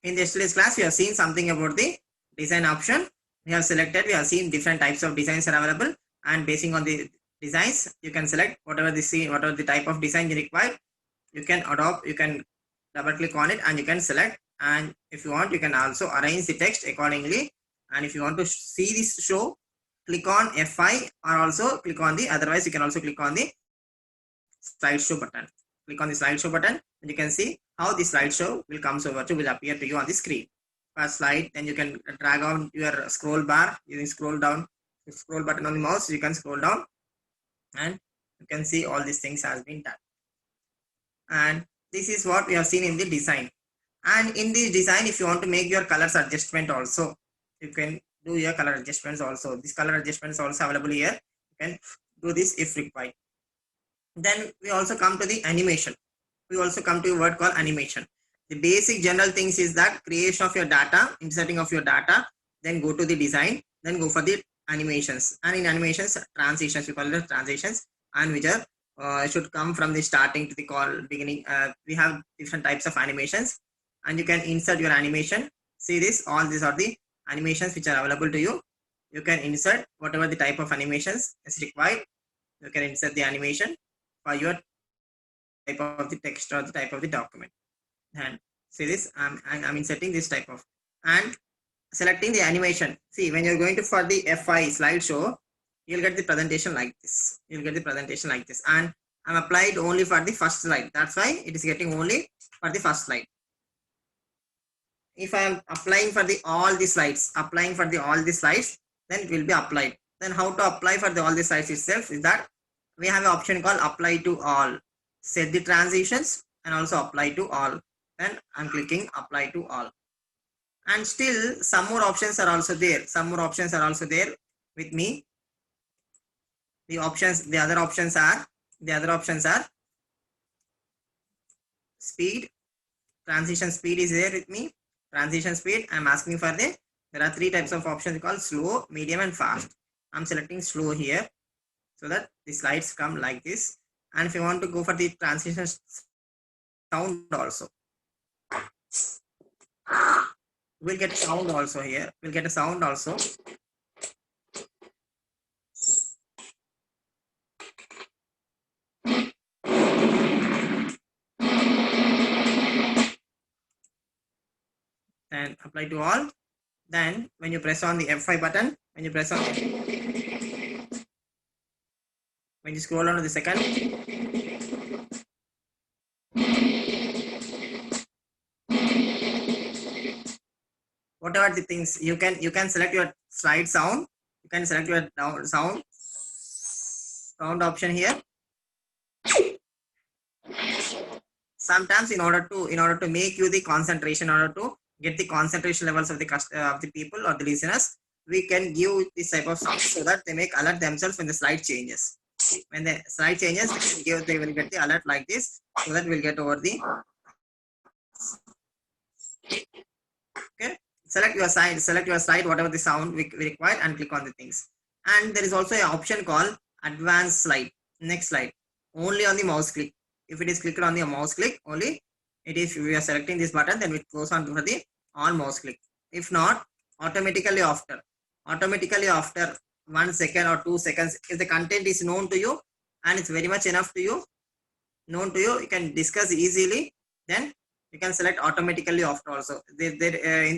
In yesterday's class, we have seen something about the design option. We have selected, we have seen different types of designs are available, and basing on the designs, you can select whatever the type of design you require. You can adopt, you can double click on it and you can select, and if you want, you can also arrange the text accordingly. And if you want to see this show, click on F5 or also click on the, otherwise you can also click on the slideshow button. Click on the slideshow button and you can see how the slideshow will appear to you on the screen. First slide, then you can drag on your scroll bar using scroll button on the mouse. You can scroll down and you can see all these things has been done. And this is what we have seen in the design. And in the design, if you want to make your colors adjustment also, you can do your color adjustments also. This color adjustments also available here. You can do this if required. Then we also come to the animation. We also come to a word called animation. The basic general things is that creation of your data, inserting of your data, then go to the design, then go for the animations. And in animations, transitions, we call it transitions, and which are should come from the starting to the call beginning. We have different types of animations, and you can insert your animation. See this, all these are the animations which are available to you. You can insert whatever the type of animations is required. You can insert the animation for your type of the text or the type of the document. And see this, I'm inserting this type of, and selecting the animation. See, when you're going to for the F5 slideshow, you'll get the presentation like this. And I'm applied only for the first slide. That's why it is getting only for the first slide. If I am applying for the all the slides, then it will be applied. Then how to apply for the all the slides itself is that we have an option called apply to all. Set the transitions and also apply to all. Then I'm clicking apply to all. And still some more options are also there. With me. The other options are speed. Transition speed is there with me. Transition speed, I'm asking for there are three types of options called slow, medium and fast. I'm selecting slow here so that the slides come like this. And if you want to go for the transition sound also, we'll get sound also here. We'll get a sound also. And apply to all. Then when you press on the F5 button, when you scroll on to the second, whatever the things, you can select your slide sound. You can select your sound option here. Sometimes in order to make you the concentration, in order to get the concentration levels of the people or the listeners, we can give this type of sound so that they make alert themselves when the slide changes. When the slide changes, they will get the alert like this, so that we'll get over the. Okay, select your slide, whatever the sound we require, and click on the things. And there is also an option called advanced slide. Next slide, only on the mouse click. If it is clicked on the mouse click only, it is, we are selecting this button, then it goes on to the all mouse click. If not, automatically after 1 second or 2 seconds, if the content is known to you and it's very much enough to you, you can discuss easily, then you can select automatically after also. In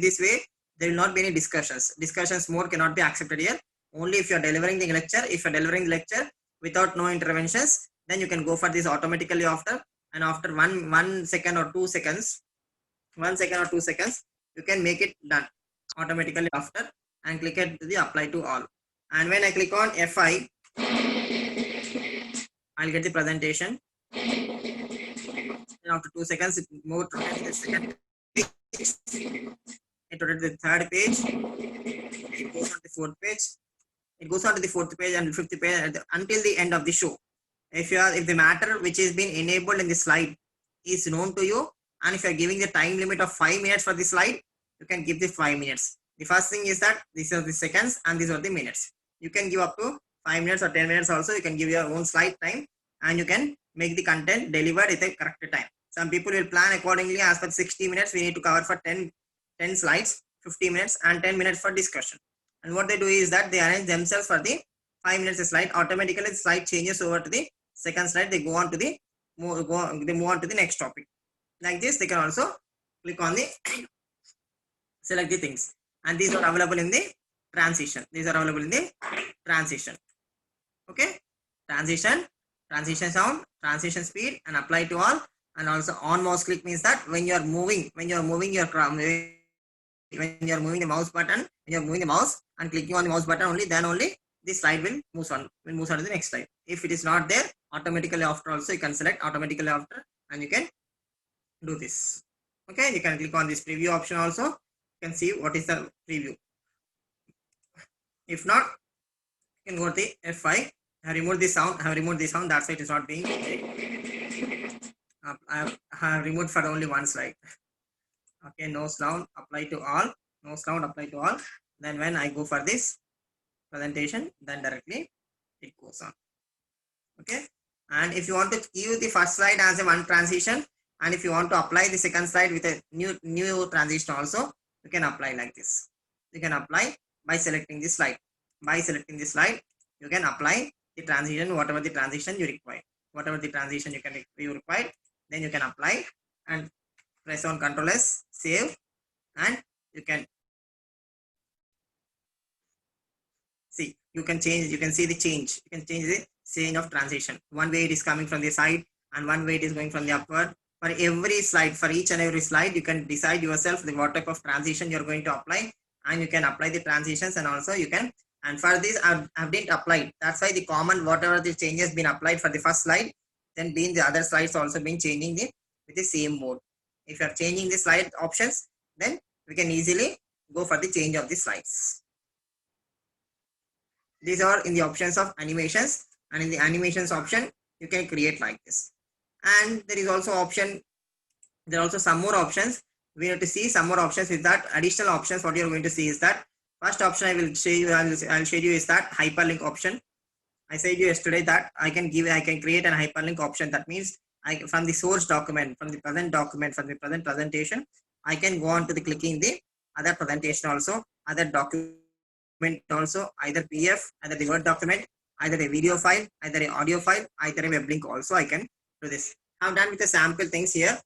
this way, there will not be any discussions more cannot be accepted here. Only if you are delivering the lecture, without no interventions, then you can go for this automatically after, and after 1 second or 2 seconds, you can make it done automatically after, and click it to the apply to all. And when I click on F5, I'll get the presentation. And after 2 seconds, it moves to the second page. It rotates the third page. It goes on the fourth page. It goes on to the fourth page and fifth page until the end of the show. If the matter which is being enabled in the slide is known to you, and if you are giving the time limit of 5 minutes for the slide, you can give the 5 minutes. The first thing is that these are the seconds and these are the minutes. You can give up to 5 minutes or 10 minutes also. You can give your own slide time, and you can make the content delivered at the correct time. Some people will plan accordingly as per 60 minutes. We need to cover for 10 10 slides, 50 minutes and 10 minutes for discussion. And what they do is that they arrange themselves for the 5 minutes a slide. Automatically the slide changes over to the second slide. They go on to the move on to the next topic. Like this, they can also click on the select the things, and these are available in the transition. These are available in the transition. Okay, transition sound, transition speed, and apply to all. And also on mouse click means that when you are moving your when you are moving the mouse button, when you are moving the mouse and clicking on the mouse button only, then only this slide will move on to the next slide. If it is not there, automatically after also you can select automatically after, and you can do this. Okay, you can click on this preview option also. You can see what is the preview. If not, you can go to the F5. I have removed the sound. That's why it is not being. I have removed for only one slide. Okay, no sound, apply to all. No sound, apply to all. Then when I go for this presentation, then directly it goes on. Okay, and if you want to give the first slide as a one transition, and if you want to apply the second slide with a new transition also, you can apply like this. You can apply by selecting this slide. By selecting this slide, you can apply the transition, whatever the transition you require. Whatever the transition you require, then you can apply and press on Ctrl S, save, and you can see, you can change, you can see the change. You can change the change of transition. One way it is coming from the side and one way it is going from the upward. For every slide, for each and every slide, you can decide yourself what type of transition you're going to apply, and you can apply the transitions. And also you can, and for this I've didn't apply. That's why the common whatever the changes been applied for the first slide, then being the other slides also been changing with the same mode. If you are changing the slide options, then we can easily go for the change of the slides. These are in the options of animations, and in the animations option, you can create like this. And there is also option, there are also some more options. We have to see some more options. With that additional options, what you're going to see is that first option I will show you, I'll show you is that hyperlink option. I said you yesterday that I can create an hyperlink option. That means from the source document, from the present document, from the present presentation, I can go on to the clicking the other presentation also, other document also, either PDF, either the Word document, either a video file, either an audio file, either a web link also. I can do this. I've done with the sample things here.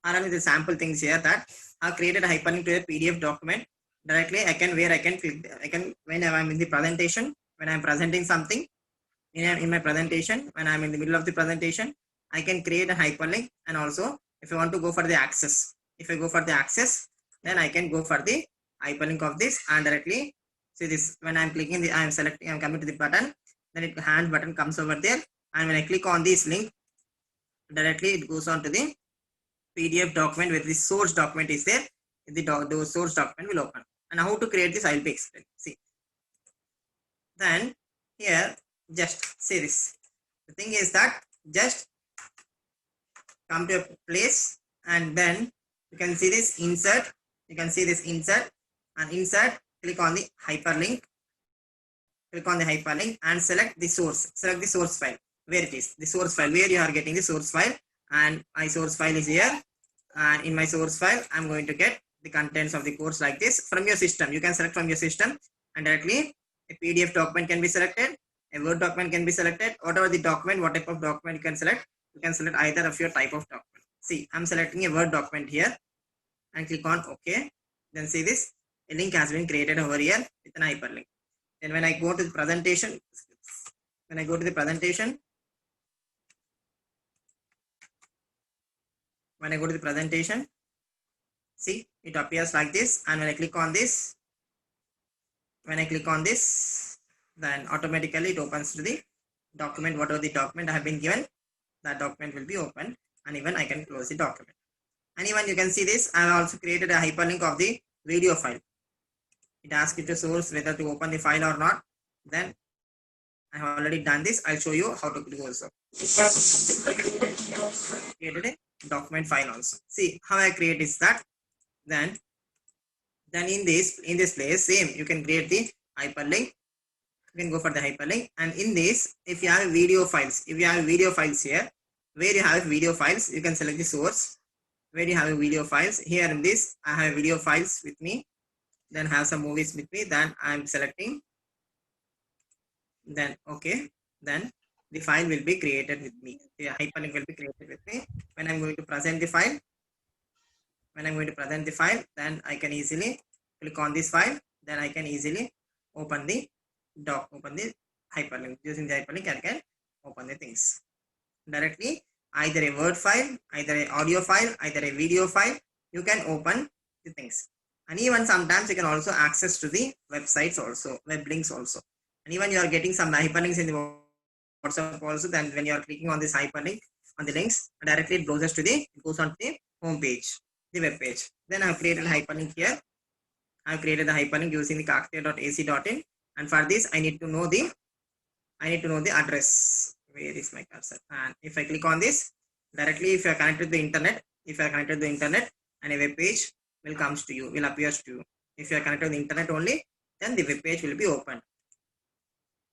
That I've created a hyperlink to a PDF document. Directly I can click, when I'm in the presentation, when I'm presenting something in my presentation, when I'm in the middle of the presentation, I can create a hyperlink. And also if I want to go for the access, if I go for the access, then I can go for the hyperlink of this, and directly see this, when I'm clicking I'm coming to the button, then it hand button comes over there, and when I click on this link, directly it goes on to the PDF document where the source document is there. The source document will open. And how to create this I will be explaining. See, then here just see this. The thing is that just come to a place, and then you can see this insert. You can see this insert, and insert, click on the hyperlink. Click on the hyperlink and select the source. Select the source file. Where it is, the source file, where you are getting the source file, and my source file is here. And in my source file, I'm going to get the contents of the course like this from your system. You can select from your system, and directly a PDF document can be selected, a Word document can be selected. Whatever the document, what type of document you can select either of your type of document. See, I'm selecting a Word document here, and click on OK. Then see this, a link has been created over here with an hyperlink. Then when I go to the presentation, see, it appears like this. And when I click on this, then automatically it opens to the document. Whatever the document I have been given, that document will be opened, and even I can close the document. And even you can see this, I have also created a hyperlink of the video file. It asks you to source whether to open the file or not. Then I have already done this. I'll show you how to do also. Created a document file also. See how I create is that. Then in this place, same, you can create the hyperlink. You can go for the hyperlink, and in this, if you have video files, here, where you have video files, you can select the source. where you have video files. Here in this, I have video files with me, then have some movies with me, then I'm selecting, then okay, then the file will be created with me. The hyperlink will be created with me. When I'm going to present the file, then I can easily click on this file, then I can easily open the hyperlink. Using the hyperlink, I can open the things directly, either a Word file, either an audio file, either a video file. You can open the things, and even sometimes you can also access to the websites also, web links also, and even you are getting some hyperlinks in the WhatsApp also. Then when you are clicking on this hyperlink on the links, directly it goes to the goes on the home page, the web page. Then I have created a hyperlink here. I have created the hyperlink using the kakatiya.ac.in, and for this I need to know the address. Where is my cursor? And if I click on this, directly if you are connected to the internet, and a web page will appears to you. If you are connected to the internet only, then the web page will be opened.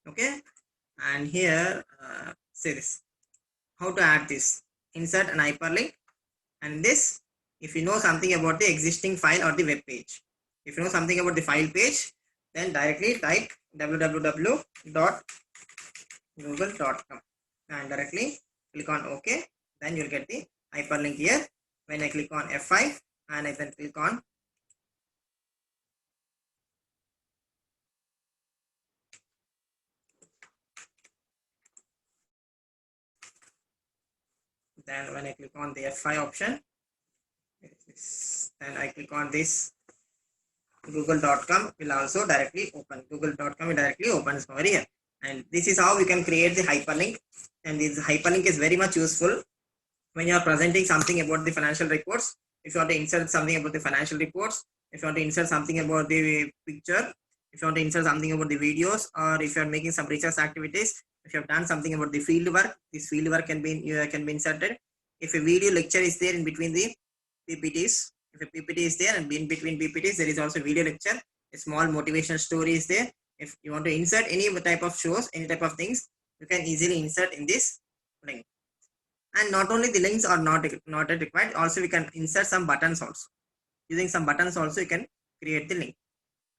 Okay, and here say this, how to add this, insert an hyperlink, and this, if you know something about the existing file or the web page, if you know something about the file page, then directly type www.google.com and directly click on OK. Then you'll get the hyperlink here. When I click on F5 and I then click on then when I click on the F5 option, then I click on this, google.com will also directly open. Google.com will directly opens over here. And this is how we can create the hyperlink. And this hyperlink is very much useful when you are presenting something about the financial reports. If you want to insert something about the financial reports, if you want to insert something about the picture, if you want to insert something about the videos, or if you are making some research activities, if you have done something about the field work, this field work can be inserted. If a video lecture is there in between the PPTs, if a PPT is there and in between PPTs there is also video lecture, a small motivational story is there. If you want to insert any type of shows, any type of things, you can easily insert in this link. And not only the links are not required, also we can insert some buttons also. Using some buttons also you can create the link.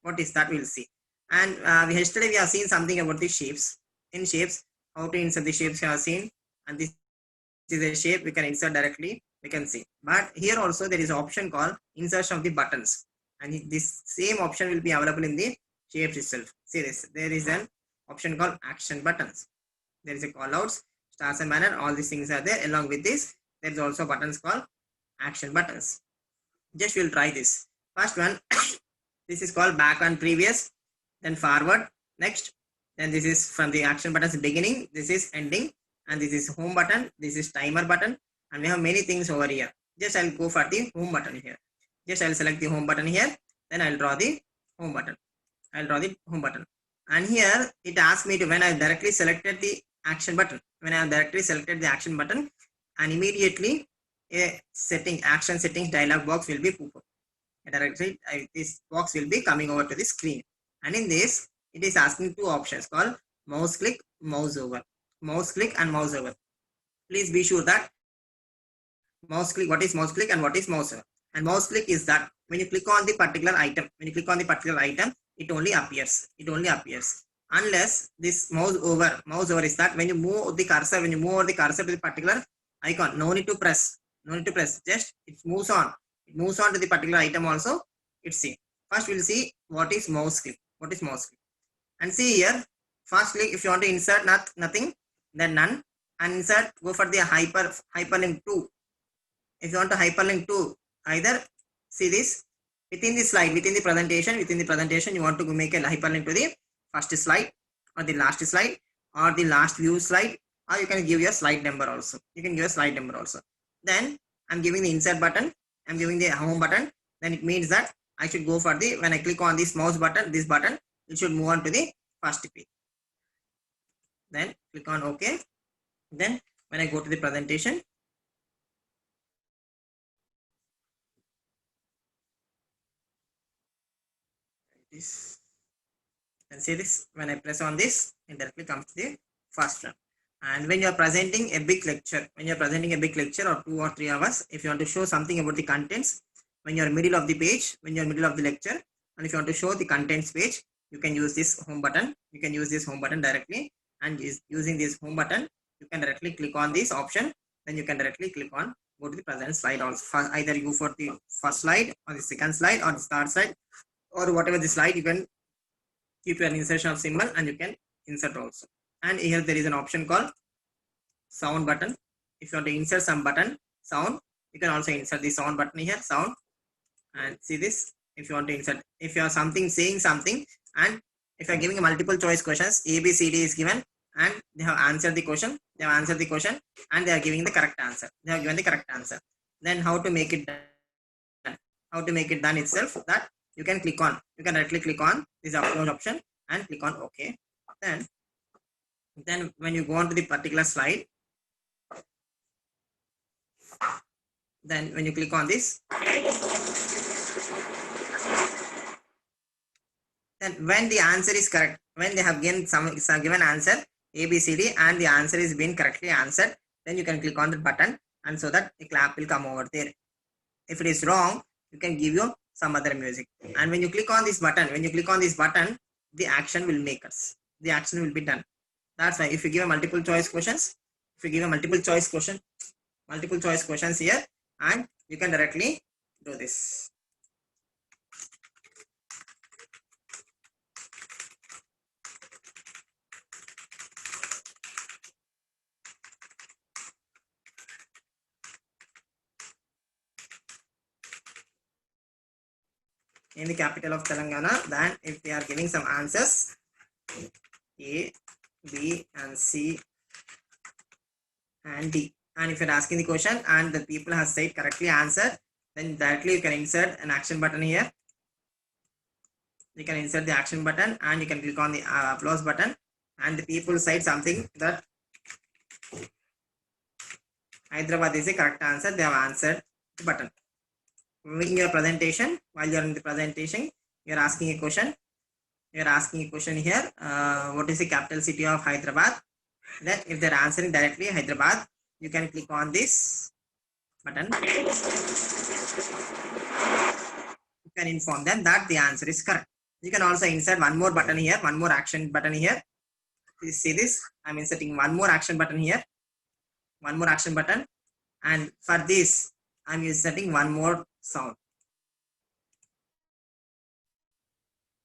What is that, we'll see. And yesterday we have seen something about the shapes. In shapes, how to insert the shapes you have seen, and this is a shape we can insert directly, we can see. But here also there is an option called insertion of the buttons, and this same option will be available in the shapes itself. See this, there is an option called action buttons. There is a call outs, stars and banner, all these things are there. Along with this, there is also buttons called action buttons. Just we'll try this. First one, this is called back and previous, then forward, next, then this is from the action buttons beginning, this is ending, and this is home button, this is timer button, and we have many things over here. Just I'll go for the home button here. Just I'll select the home button here, then I'll draw the home button. And here it asks me to, when I directly selected the action button, and immediately a action settings dialog box will be pop up. Directly this box will be coming over to the screen, and in this it is asking two options called mouse click, mouse over. Mouse click and mouse over. Please be sure that mouse click, what is mouse click and what is mouse over. And mouse click is that when you click on the particular item, it only appears. Unless this mouse over is that when you move the cursor, to the particular icon, no need to press, just it moves on to the particular item also. It's see. First we'll see what is mouse click. And see here, first click, if you want to insert nothing, then none, and insert, go for the hyperlink to. If you want to hyperlink to, either see this within the slide, within the presentation, you want to make a hyperlink to the first slide or the last slide or the last view slide, or you can give your slide number also. Then I'm giving the insert button, I'm giving the home button. Then it means that I should go for the, when I click on this mouse button, it should move on to the first page. Then click on OK. Then when I go to the presentation, and see this, when I press on this, it directly comes to the first one. And when you are presenting a big lecture, or 2 or 3 hours, if you want to show something about the contents, when you are middle of the page, when you are middle of the lecture, and if you want to show the contents page, you can use this home button. You can use this home button directly, and using this home button, you can directly click on this option. Then you can directly click on go to the present slide also. Either you go for the first slide or the second slide or the third slide or whatever the slide, you can keep an insertion of symbol and you can insert also. And here there is an option called sound button. If you want to insert some button sound, you can also insert the sound button here, sound. And see this, if you want to insert, if you are something saying something, and if you are giving a multiple choice questions, A B C D is given, and they have answered the question, and they are giving the correct answer, they have given the correct answer. Then how to make it done, itself, that you can directly click on this upload option and click on OK. Then when you go on to the particular slide, then when you click on this, then when the answer is correct, when they have given some given answer A B C D and the answer is being correctly answered, then you can click on the button, and so that a clap will come over there. If it is wrong, you can give you some other music. And when you click on this button, the action will make us, the action will be done. That's why if you give a multiple choice questions here, and you can directly do this. In the capital of Telangana, then if they are giving some answers A, B and C and D, and if you're asking the question and the people have said correctly answered, then directly you can insert an action button here. You can insert the action button and you can click on the applause button, and the people said something that Hyderabad is the correct answer, they have answered the button. In your presentation, while you are in the presentation, you are asking a question. You are asking a question here, what is the capital city of Hyderabad? Then if they're answering directly Hyderabad, you can click on this button. You can inform them that the answer is correct. You can also insert one more button here, one more action button here. Please see this, I'm inserting one more action button here, one more action button, and for this I'm inserting one more sound.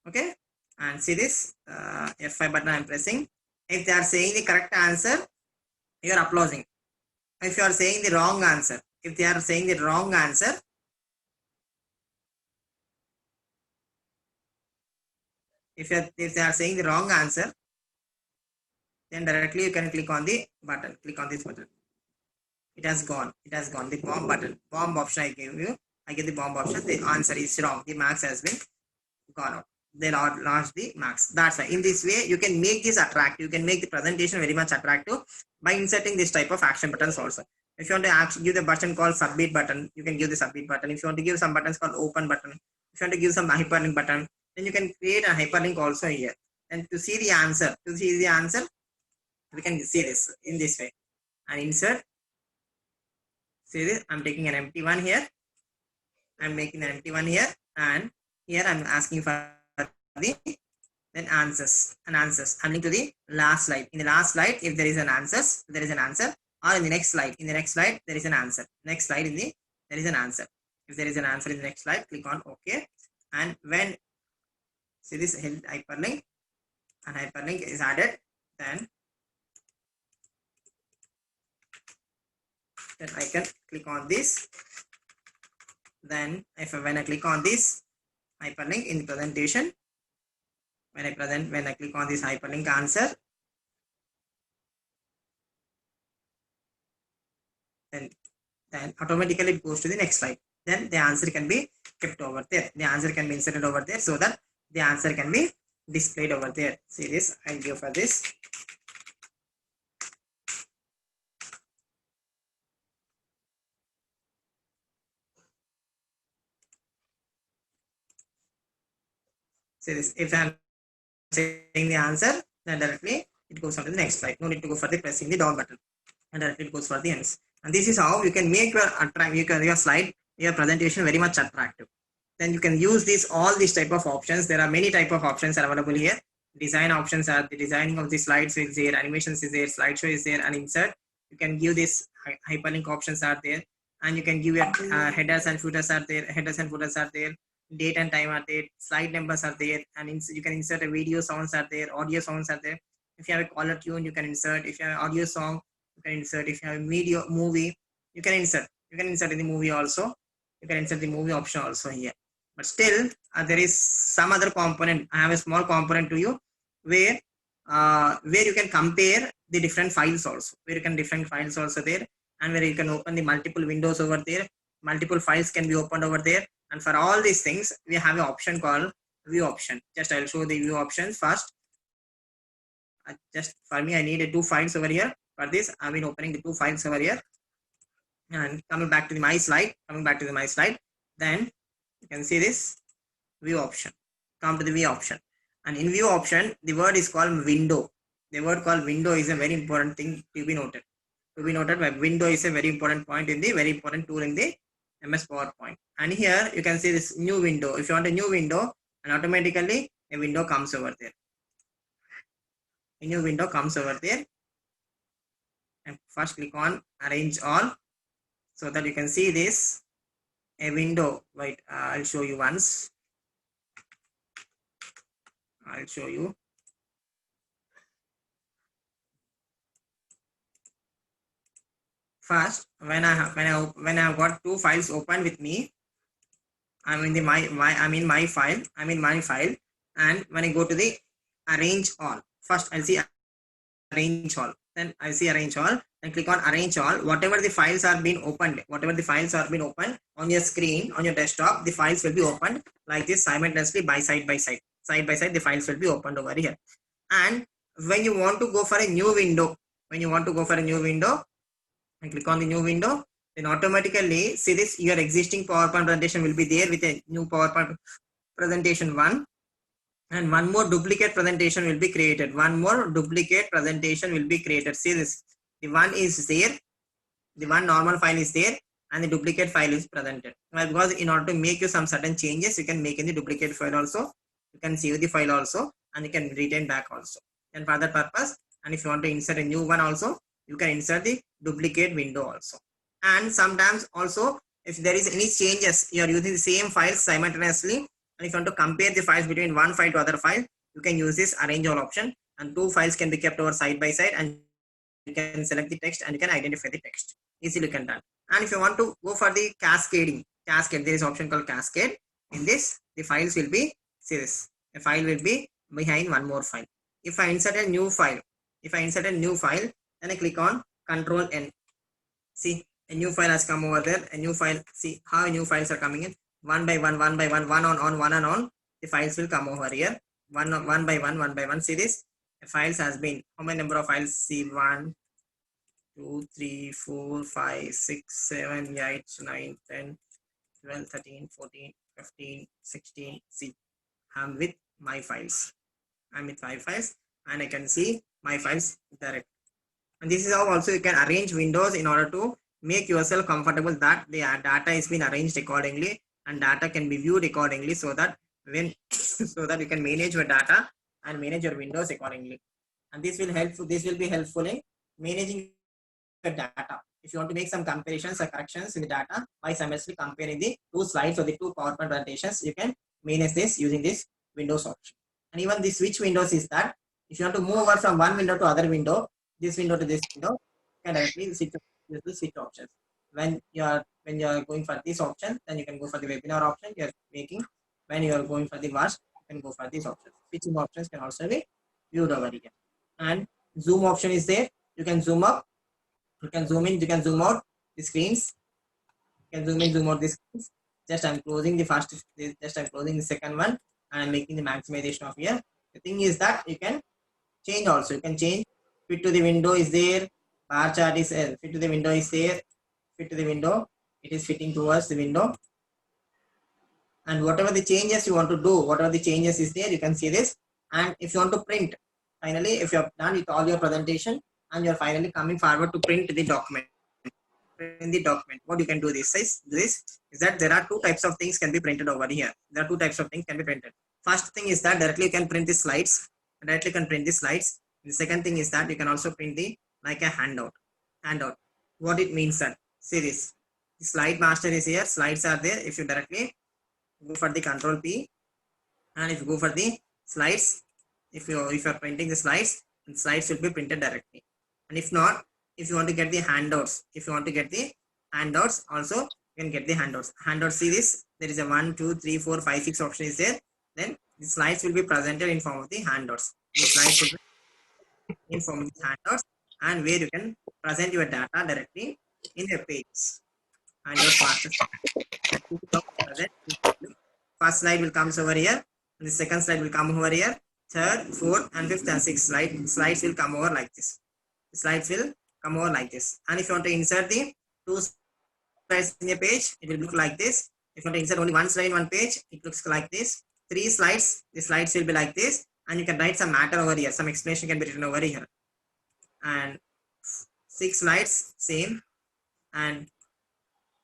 Okay, and see this F5 button I'm pressing. If they are saying the correct answer, you are applauding. If you are saying the wrong answer, if they are saying the wrong answer, if they are saying the wrong answer, then directly you can click on the button, click on this button. It has gone, the bomb button, bomb option I gave you, I get the bomb option, the answer is wrong, the marks has been gone out, they lost the marks. That's why in this way you can make this attractive, you can make the presentation very much attractive by inserting this type of action buttons also. If you want to give the button called submit button, you can give the submit button. If you want to give some buttons called open button, if you want to give some hyperlink button, then you can create a hyperlink also here. And to see the answer, we can see this in this way and insert. See this, I'm taking an empty one here, I'm making an empty one here, and here I'm asking for the then answers and answers. I'm linked to the last slide. In the last slide, if there is an answer, or in the next slide, there is an answer. Next slide there is an answer. If there is an answer in the next slide, click on OK. And when see this hyperlink, and hyperlink is added, then I can click on this. Then when I click on this hyperlink in the presentation, when I click on this hyperlink answer, then automatically it goes to the next slide. Then the answer can be kept over there. The answer can be inserted over there so that the answer can be displayed over there. See this, I'll give for this. See this, if I'm saying the answer, then directly it goes on to the next slide. No need to go for the pressing the down button, and directly it goes for the ends. And this is how you can make your slide, your presentation very much attractive. Then you can use all these type of options. There are many type of options are available here. Design options are the designing of the slides is there, animations is there, slideshow is there, and insert. You can give this hyperlink options are there, and you can give your headers and footers are there. Headers and footers are there. Date and time are there. Slide numbers are there, and you can insert a video sounds are there. Audio sounds are there. If you have a caller tune, you can insert. If you have an audio song, you can insert. If you have a video movie, you can insert. You can insert in the movie also. You can insert the movie option also here. But still, there is some other component. I have a small component to you where you can compare the different files also. Where you can different files also there, and where you can open the multiple windows over there. Multiple files can be opened over there. And for all these things, we have an option called view option. Just I'll show the view options first. Just for me, I need 2 files over here. For this, I've been opening the 2 files over here. And coming back to my slide, then you can see this view option. Come to the view option, and in view option, the word is called window. The word called window is a very important thing to be noted. But window is a very important point in the very important tool in the MS PowerPoint. And here you can see this new window. If you want a new window, and automatically a window comes over there. A new window comes over there. And first click on arrange all, so that you can see this a window. Wait, I'll show you once. I'll show you. First, when I have got 2 files open with me, I'm in my file, and when I go to the arrange all, first I'll see arrange all. Then I see arrange all, then click on arrange all. Whatever the files are being opened on your screen, on your desktop, the files will be opened like this simultaneously side by side. The files will be opened over here. And when you want to go for a new window, and click on the new window, then automatically see this your existing PowerPoint presentation will be there with a new PowerPoint presentation 1. And one more duplicate presentation will be created. See this. The one is there. The one normal file is there, and the duplicate file is presented. Well, because in order to make you some certain changes, you can make in the duplicate file also. You can save the file also, and you can retain back also. And for that purpose, and if you want to insert a new one also, you can insert the duplicate window also. And sometimes also, if there is any changes, you are using the same files simultaneously. And if you want to compare the files between one file to other file, you can use this arrange all option, and 2 files can be kept over side by side, and you can select the text and you can identify the text. Easily can done. And if you want to go for the cascade, there is option called cascade. In this, the files will be, see this, a file will be behind one more file. If I insert a new file, then I click on Control N. See, a new file has come over there. A new file. See how new files are coming in. One by one, one on. The files will come over here. One by one. See this. The files has been, how many number of files? See 1, 2, 3, 4, 5, 6, 7, 8, 9, 10, 12, 13, 14, 15, 16. See, I'm with my files. I'm with 5 files, and I can see my files direct. And this is how also you can arrange windows in order to make yourself comfortable that the data is being arranged accordingly, and data can be viewed accordingly, so that you can manage your data and manage your windows accordingly. And this will be helpful in managing your data. If you want to make some comparisons or corrections in the data by simultaneously comparing the 2 slides or the 2 PowerPoint presentations, you can manage this using this Windows option. And even the switch windows is that if you want to move over from one window to other window, this window to this window, you can directly switch options. When you are going for this option, then you can go for the webinar option you are making. When you are going for the watch, you can go for this option. Switching options can also be viewed over here. And zoom option is there. You can zoom up, you can zoom in, you can zoom out the screens. You can zoom in, zoom out the screens. Just I'm closing the second one, and I'm making the maximization of here. The thing is that you can change also. You can change. Fit to the window is there. Bar chart is there. Fit to the window is there. Fit to the window. It is fitting towards the window. And whatever the changes you want to do, whatever the changes is there, you can see this. And if you want to print, Finally, if you have done with all your presentation and you're finally coming forward to print the document, what you can do this is that there are two types of things can be printed over here. There are two types of things can be printed. First thing is that directly you can print the slides. Directly you can print the slides. The second thing is that you can also print the like a handout. What it means that see this. The slide master is here. Slides are there. If you directly go for the Control P, and if you go for the slides, if you're printing the slides will be printed directly. And if not, if you want to get the handouts, also you can get the handouts. See this, there is a 1 2 3 4 5 6 option is there. Then the slides will be presented in form of the handouts. The slides will be in form of the handouts, and where you can present your data directly in the page. And your first slide will come over here, and the second slide will come over here, third, fourth, and fifth and sixth slides will come over like this. The slides will come over like this. And if you want to insert the two slides in a page, it will look like this. If you want to insert only one slide in one page, it looks like this. 3 slides, the slides will be like this, and you can write some matter over here. Some explanation can be written over here. And 6 slides, same. And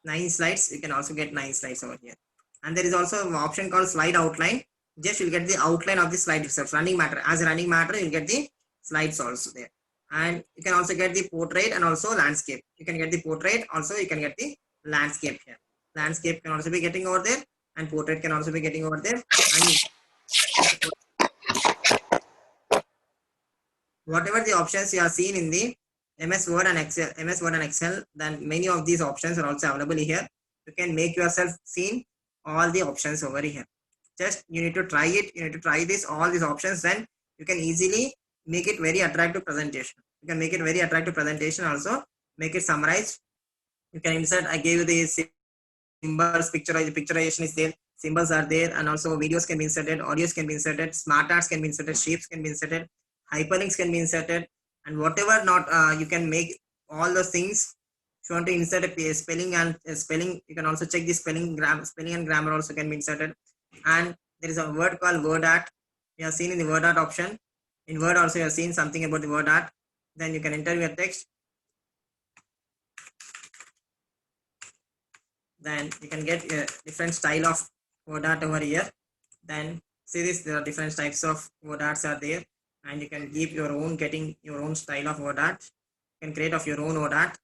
9 slides, you can also get 9 slides over here. And there is also an option called slide outline. Just you'll get the outline of the slide itself. Running matter. As a running matter, you'll get the slides also there. And you can also get the portrait and also landscape. You can get the portrait, also you can get the landscape here. Landscape can also be getting over there, and portrait can also be getting over there. And whatever the options you are seen in the MS Word and Excel, then many of these options are also available here. You can make yourself seen all the options over here. Just you need to try it. You need to try all these options, then you can easily make it very attractive presentation. You can make it very attractive presentation, also make it summarized. You can insert, I gave you the symbols, picturization is there, symbols are there, and also videos can be inserted, audios can be inserted, smart arts can be inserted, shapes can be inserted, hyperlinks can be inserted, and whatever not, you can make all those things. If you want to insert a spelling, you can also check the spelling and grammar also can be inserted. And there is a word called word art. You have seen in the word art option. In Word also you have seen something about the word art. Then you can enter your text. Then you can get a different style of word art over here. Then see this, there are different types of word arts are there, and you can keep your own, getting your own style of word art. You can create of your own word art.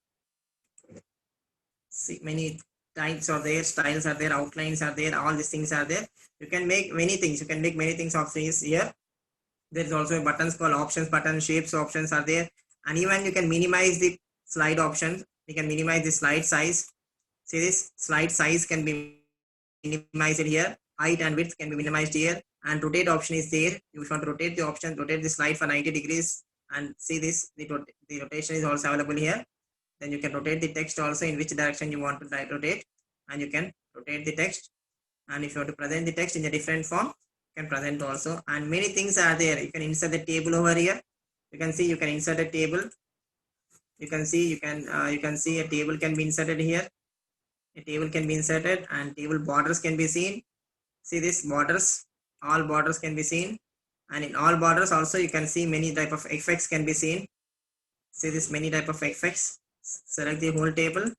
See, many types are there, styles are there, outlines are there, all these things are there. You can make many things. You can make many things of these here. There is also buttons called options button, shapes options are there, and even you can minimize the slide options. You can minimize the slide size. See this, slide size can be minimized here. Height and width can be minimized here, and rotate option is there. You want to rotate the option, rotate the slide for 90 degrees, and see this, the rotation is also available here. Then you can rotate the text also in which direction you want to rotate, and you can rotate the text. And if you want to present the text in a different form, can present also, and many things are there. You can insert the table over here. You can see you can insert a table. You can see a table can be inserted here. A table can be inserted, and table borders can be seen. See this, borders, all borders can be seen, and in all borders also you can see many type of effects can be seen. See this, many type of effects. Select the whole table,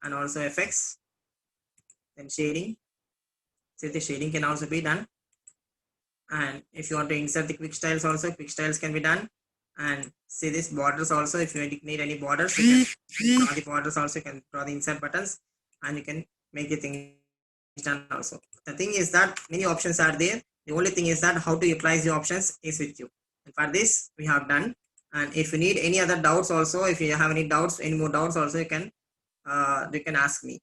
and also effects. Then shading. See, the shading can also be done. And if you want to insert the quick styles also, quick styles can be done. And see this, borders also, if you need any borders, you can draw the borders also, you can draw the insert buttons, and you can make the thing done also. The thing is that many options are there. The only thing is that how to utilize the options is with you. And for this we have done. And if you need any other doubts also, if you have any doubts, any more doubts also, you can ask me.